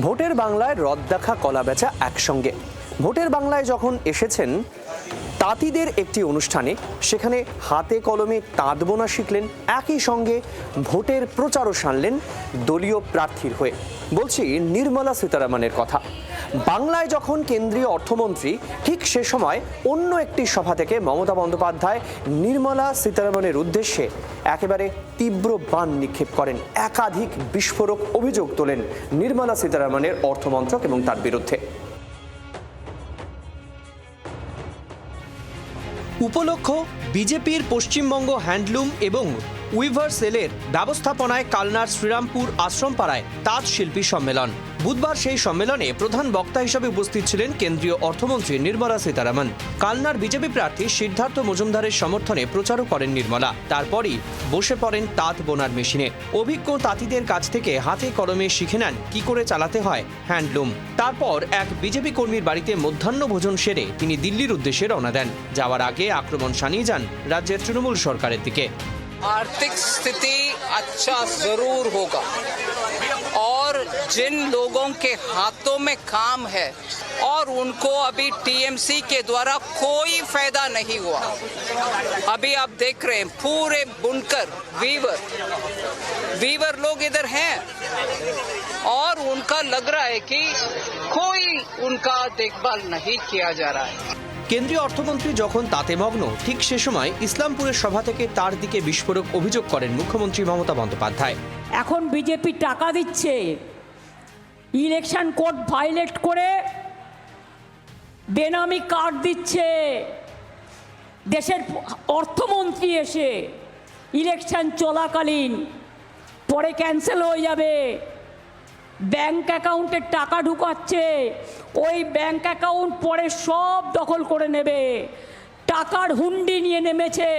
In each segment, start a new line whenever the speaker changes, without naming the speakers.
ভোটের বাংলায় রদ দেখা কলা বেচা একসঙ্গে। ভোটের বাংলায় যখন এসেছেন তাঁতিদের একটি অনুষ্ঠানে, সেখানে হাতে কলমে তাঁত বোনা শিখলেন, একই সঙ্গে ভোটের প্রচারও সানলেন দলীয় প্রার্থীর হয়ে। বলছি নির্মলা সীতারামনের কথা। বাংলায় যখন কেন্দ্রীয় অর্থমন্ত্রী, ঠিক সে সময় অন্য একটি সভা থেকে মমতা বন্দ্যোপাধ্যায় নির্মলা সীতারামনের উদ্দেশ্যে একেবারে তীব্র বাণ নিক্ষেপ করেন। একাধিক বিস্ফোরক অভিযোগ তোলেন নির্মলা সীতারামনের অর্থমন্ত্রক এবং তার বিরুদ্ধে। উপলক্ষ বিজেপির পশ্চিমবঙ্গ হ্যান্ডলুম এবং উইভার সেলের ব্যবস্থাপনায় কালনার শ্রীরামপুর আশ্রমপাড়ায় তাঁত শিল্পী সম্মেলন। বুধবার সেই সম্মেলনে প্রধান বক্তা হিসেবে উপস্থিত ছিলেন কেন্দ্রীয় অর্থমন্ত্রী নির্মলা সীতারামন। কালনার বিজেপি প্রার্থী সিদ্ধার্থ মজুমদারের সমর্থনে প্রচারও করেন নির্মলা। তারপরই বসে পড়েন তাঁত বোনার মেশিনে। অভিজ্ঞ তাঁতিদের কাছ থেকে হাতে কলমে শিখে নেন কি করে চালাতে হয় হ্যান্ডলুম। তারপর এক বিজেপি কর্মীর বাড়িতে মধ্যাহ্ন ভোজন সেরে তিনি দিল্লির উদ্দেশ্যে রওনা দেন। যাওয়ার আগে আক্রমণ শানিয়ে যান রাজ্যের তৃণমূল সরকারের দিকে।
आर्थिक स्थिति अच्छा जरूर होगा और जिन लोगों के हाथों में काम है और उनको अभी टीएमसी के द्वारा कोई फायदा नहीं हुआ। अभी आप देख रहे हैं पूरे बुनकर वीवर लोग इधर हैं और उनका लग रहा है कि कोई उनका देखभाल नहीं किया जा रहा है।
কেন্দ্রীয় অর্থমন্ত্রী যখন তাতে মগ্ন, ঠিক সে সময় ইসলামপুরের সভা থেকে তার দিকে বিস্ফোরক অভিযোগ করেন মুখ্যমন্ত্রী মমতা বন্দ্যোপাধ্যায়।
এখন বিজেপি টাকা দিচ্ছে, ইলেকশন কোড ভায়োলেট করে বেনামি কার্ড দিচ্ছে। দেশের অর্থমন্ত্রী এসে ইলেকশন চলাকালীন পরে ক্যান্সেল হয়ে যাবে, ব্যাংক অ্যাকাউন্টে টাকা ঢুকাচ্ছে, ওই ব্যাংক অ্যাকাউন্ট পরে সব দখল করে নেবে, টাকার হুন্ডি নিয়ে নেমেছে।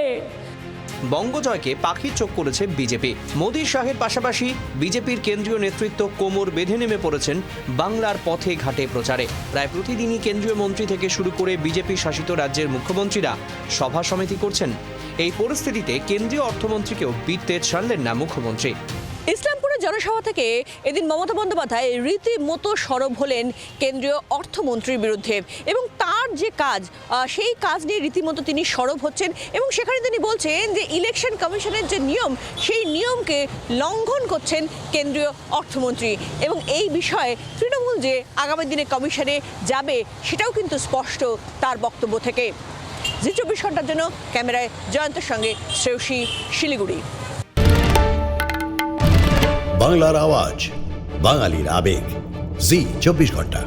বঙ্গজয়কে পাখির চোখ করেছে বিজেপি। মোদী শাহের পাশাপাশি বিজেপির কেন্দ্রীয় নেতৃত্ব কোমর বেঁধে নেমে পড়েছেন বাংলার পথে ঘাটে প্রচারে। প্রায় প্রতিদিনই কেন্দ্রীয় মন্ত্রী থেকে শুরু করে বিজেপি শাসিত রাজ্যের মুখ্যমন্ত্রীরা সভা সমিতি করছেন। এই পরিস্থিতিতে কেন্দ্রীয় অর্থমন্ত্রীকেও বিত্তের ছাড়লেন না মুখ্যমন্ত্রী।
ইসলামপুরের জনসভা থেকে এদিন মমতা বন্দ্যোপাধ্যায় রীতিমতো সরব হলেন কেন্দ্রীয় অর্থমন্ত্রীর বিরুদ্ধে এবং তার যে কাজ, সেই কাজ নিয়ে রীতিমতো তিনি সরব হচ্ছেন এবং সেখানে তিনি বলছেন যে ইলেকশন কমিশনের যে নিয়ম, সেই নিয়মকে লঙ্ঘন করছেন কেন্দ্রীয় অর্থমন্ত্রী এবং এই বিষয়ে তৃণমূল যে আগামী দিনে কমিশনে যাবে সেটাও কিন্তু স্পষ্ট তার বক্তব্য থেকে। জি 24 ঘন্টার জন্য ক্যামেরায় জয়ন্তের সঙ্গে শ্রেয়সী, শিলিগুড়ি।
বাংলার আওয়াজ, বাঙালির আবেগ, জি 24 ঘন্টা।